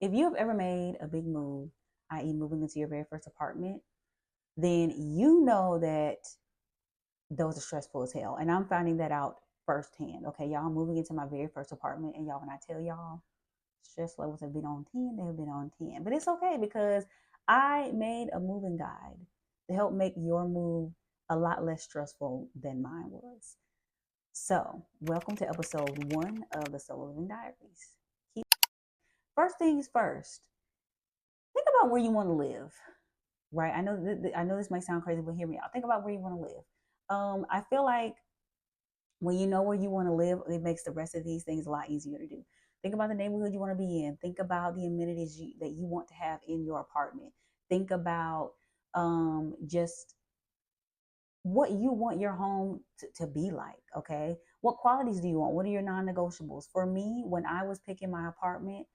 If you have ever made a big move, i.e., moving into your very first apartment, then you know that those are stressful as hell. And I'm finding that out firsthand. Okay, y'all, I'm moving into my very first apartment, and y'all, when I tell y'all, stress levels have been on 10, they have been on 10. But it's okay because I made a moving guide to help make your move a lot less stressful than mine was. So, welcome to episode 1 of the Solo Living Diaries. First things first, think about where you want to live, right? I know this might sound crazy, but hear me out. Think about where you want to live. I feel like when you know where you want to live, it makes the rest of these things a lot easier to do. Think about the neighborhood you want to be in. Think about the amenities that you want to have in your apartment. Think about just what you want your home to be like. Okay, what qualities do you want? What are your non-negotiables? For me, when I was picking my apartment,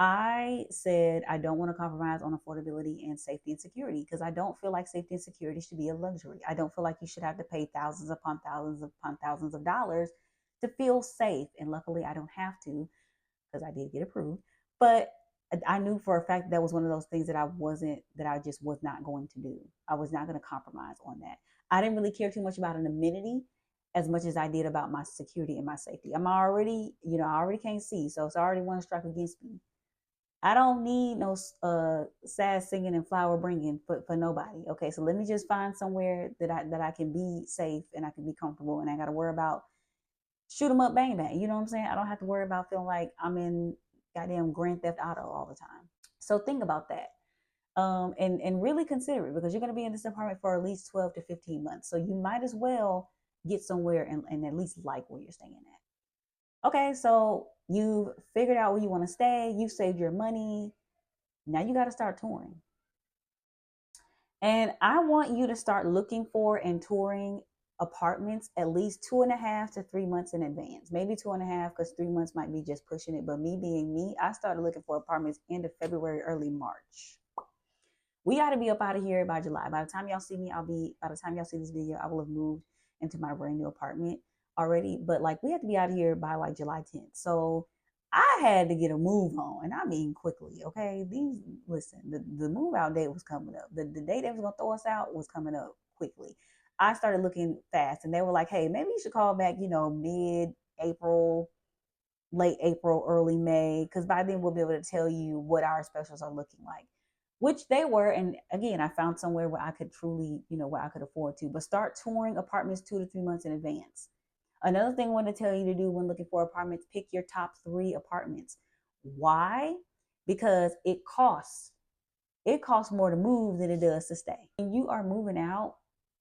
I said I don't want to compromise on affordability and safety and security because I don't feel like safety and security should be a luxury. I don't feel like you should have to pay thousands upon thousands of dollars to feel safe. And luckily, I don't have to because I did get approved. But I knew for a fact that was one of those things that I just was not going to do. I was not going to compromise on that. I didn't really care too much about an amenity as much as I did about my security and my safety. I already can't see, so it's already one strike against me. I don't need no sad singing and flower bringing for nobody. Okay, so let me just find somewhere that I can be safe and I can be comfortable, and I got to worry about shoot 'em up, bang bang. You know what I'm saying? I don't have to worry about feeling like I'm in goddamn Grand Theft Auto all the time. So think about that, and really consider it because you're going to be in this apartment for at least 12 to 15 months. So you might as well get somewhere and at least like where you're staying at. Okay, so you've figured out where you want to stay, you've saved your money. Now you got to start touring. And I want you to start looking for and touring apartments at least 2.5 to 3 months in advance. Maybe 2.5 because 3 months might be just pushing it. But me being me, I started looking for apartments end of February, early March. We got to be up out of here by July. By the time y'all see me, by the time y'all see this video, I will have moved into my brand new apartment already. But like, we have to be out of here by like July 10th. So I had to get a move on, and I mean quickly. Okay, listen, the move out date was coming up. The date that was gonna throw us out was coming up quickly. I started looking fast, and they were like, "Hey, maybe you should call back. Mid April, late April, early May, because by then we'll be able to tell you what our specials are looking like." Which they were, and again, I found somewhere where I could truly, where I could afford to. But start touring apartments 2 to 3 months in advance. Another thing I want to tell you to do when looking for apartments, pick your top 3 apartments. Why? Because it costs. It costs more to move than it does to stay. When you are moving out,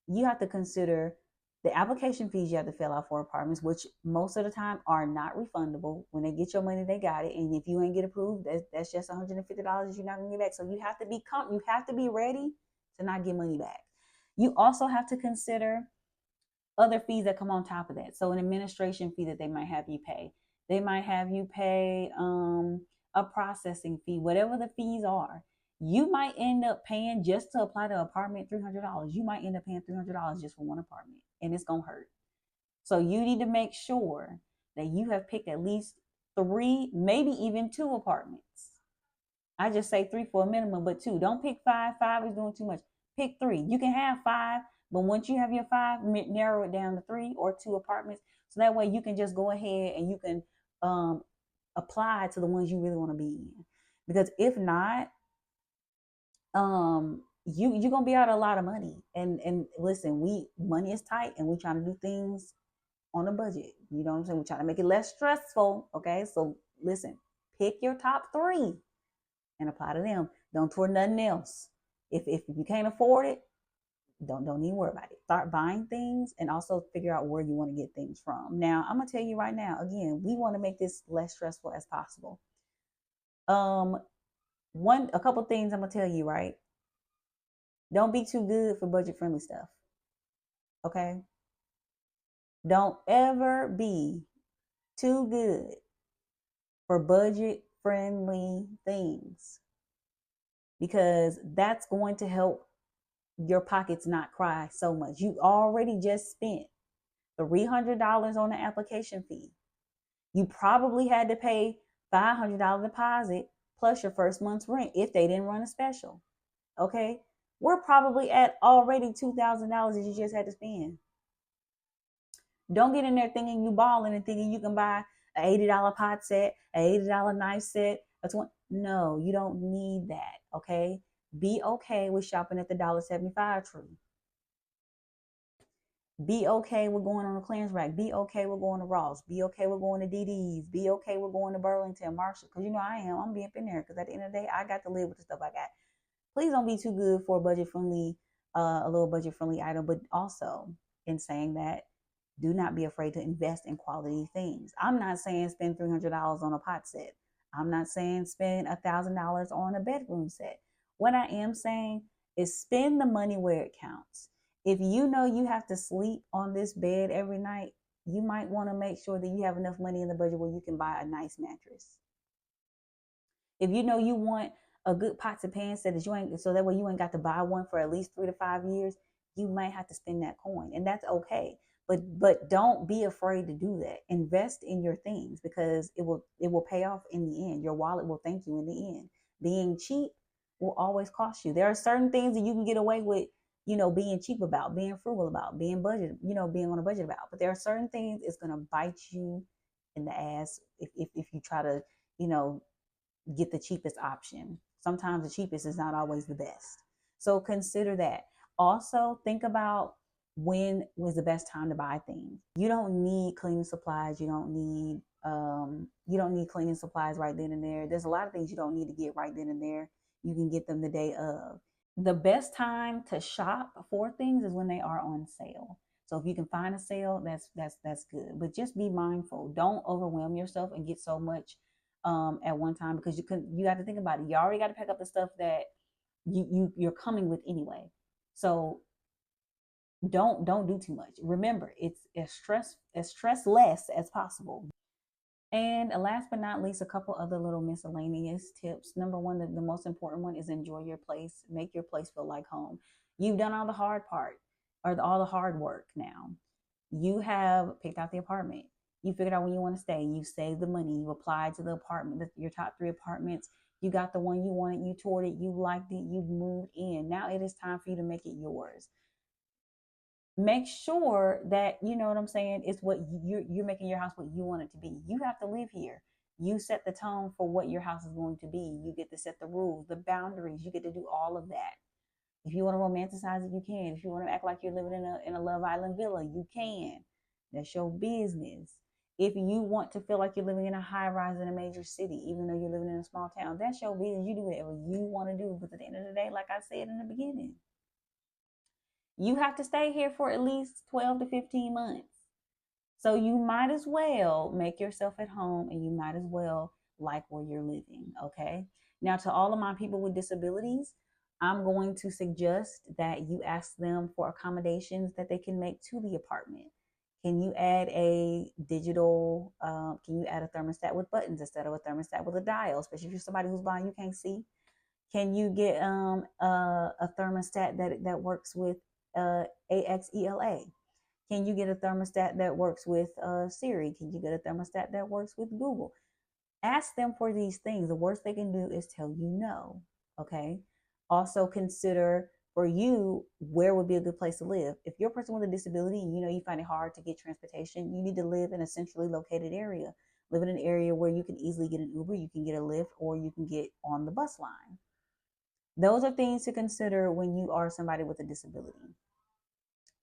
you have to consider the application fees you have to fill out for apartments, which most of the time are not refundable. When they get your money, they got it. And if you ain't get approved, that's just $150 you're not gonna get back. So you have to be ready to not get money back. You also have to consider other fees that come on top of that. So an administration fee that they might have you pay. They might have you pay a processing fee, whatever the fees are. You might end up paying just to apply to apartment $300. You might end up paying $300 just for one apartment, and it's gonna hurt. So you need to make sure that you have picked at least 3, maybe even 2 apartments. I just say 3 for a minimum, but 2. Don't pick 5. 5 is doing too much. Pick 3. You can have 5, but once you have your 5, narrow it down to 3 or 2 apartments. So that way you can just go ahead and you can apply to the ones you really want to be in. Because if not, you're gonna be out a lot of money. And listen, money is tight, and we trying to do things on a budget. You know what I'm saying? We're trying to make it less stressful. Okay, so listen, pick your top 3 and apply to them. Don't tour nothing else. If you can't afford it, don't even worry about it. Start buying things and also figure out where you want to get things from. Now, I'm gonna tell you right now, again, we want to make this less stressful as possible. A couple things I'm gonna tell you, right? Don't be too good for budget friendly stuff. Okay? Don't ever be too good for budget friendly things because that's going to help your pockets not cry so much. You already just spent $300 on the application fee. You probably had to pay $500 deposit plus your first month's rent if they didn't run a special. Okay, we're probably at already $2,000 that you just had to spend. Don't get in there thinking you balling and thinking you can buy an $80 pot set, an $80 knife set, a 20. No, you don't need that. Okay, be okay with shopping at the $1.75 tree. Be okay with going on a clearance rack. Be okay with going to Ross. Be okay with going to DD's. Be okay with going to Burlington, Marshall. Because you know I am. I'm being up in there. Because at the end of the day, I got to live with the stuff I got. Please don't be too good for a budget friendly, a little budget friendly item. But also, in saying that, do not be afraid to invest in quality things. I'm not saying spend $300 on a pot set. I'm not saying spend $1,000 on a bedroom set. What I am saying is spend the money where it counts. If you know you have to sleep on this bed every night, you might want to make sure that you have enough money in the budget where you can buy a nice mattress. If you know you want a good pots and pans set that you ain't, so that way you ain't got to buy one for at least 3 to 5 years, you might have to spend that coin, and that's okay. But don't be afraid to do that. Invest in your things because it will pay off in the end. Your wallet will thank you in the end. Being cheap will always cost you. There are certain things that you can get away with, being cheap about, being frugal about, being budget, being on a budget about. But there are certain things it's gonna bite you in the ass if you try to, you know, get the cheapest option. Sometimes the cheapest is not always the best. So consider that. Also, think about when was the best time to buy things. You don't need cleaning supplies. You don't need cleaning supplies right then and there. There's a lot of things you don't need to get right then and there. You can get them the day of. The best time to shop for things is when they are on sale. So if you can find a sale, that's good. But just be mindful. Don't overwhelm yourself and get so much at one time because you got to think about it. You already got to pack up the stuff that you're coming with anyway. So don't do too much. Remember, it's as stress less as possible. And last but not least, a couple other little miscellaneous tips. Number one, the most important one is enjoy your place. Make your place feel like home. You've done all the hard part or all the hard work now. You have picked out the apartment. You figured out when you want to stay. You saved the money. You applied to the apartment, your top 3 apartments. You got the one you wanted. You toured it. You liked it. You moved in. Now it is time for you to make it yours. Make sure that you know what I'm saying. It's what you're making your house what you want it to be. You have to live here. You set the tone for what your house is going to be. You get to set the rules, the boundaries. You get to do all of that. If you want to romanticize it, you can. If you want to act like you're living in a Love Island villa, you can. That's your business. If you want to feel like you're living in a high rise in a major city, even though you're living in a small town, that's your business. You do whatever you want to do. But at the end of the day, like I said in the beginning, you have to stay here for at least 12 to 15 months. So you might as well make yourself at home and you might as well like where you're living. Okay. Now, to all of my people with disabilities, I'm going to suggest that you ask them for accommodations that they can make to the apartment. Can you add a digital, can you add a thermostat with buttons instead of a thermostat with a dial, especially if you're somebody who's blind, you can't see? Can you get a thermostat that works with AXELA? Can you get a thermostat that works with Siri? Can you get a thermostat that works with Google? Ask them for these things. The worst they can do is tell you no. Okay. Also consider for you where would be a good place to live. If you're a person with a disability and you find it hard to get transportation, you need to live in a centrally located area. Live in an area where you can easily get an Uber, you can get a Lyft, or you can get on the bus line. Those are things to consider when you are somebody with a disability.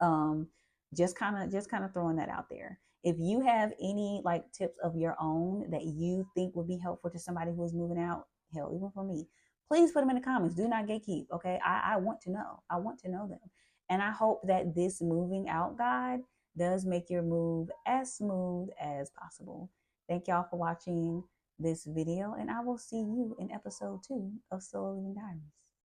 um just kind of throwing that out there. If you have any like tips of your own that you think would be helpful to somebody who is moving out, hell, even for me, please put them in the comments. Do not gatekeep. Okay, I want to know. I want to know them. And I hope that this moving out guide does make your move as smooth as possible. Thank y'all for watching this video, and I will see you in episode 2 of Solo Living Diaries.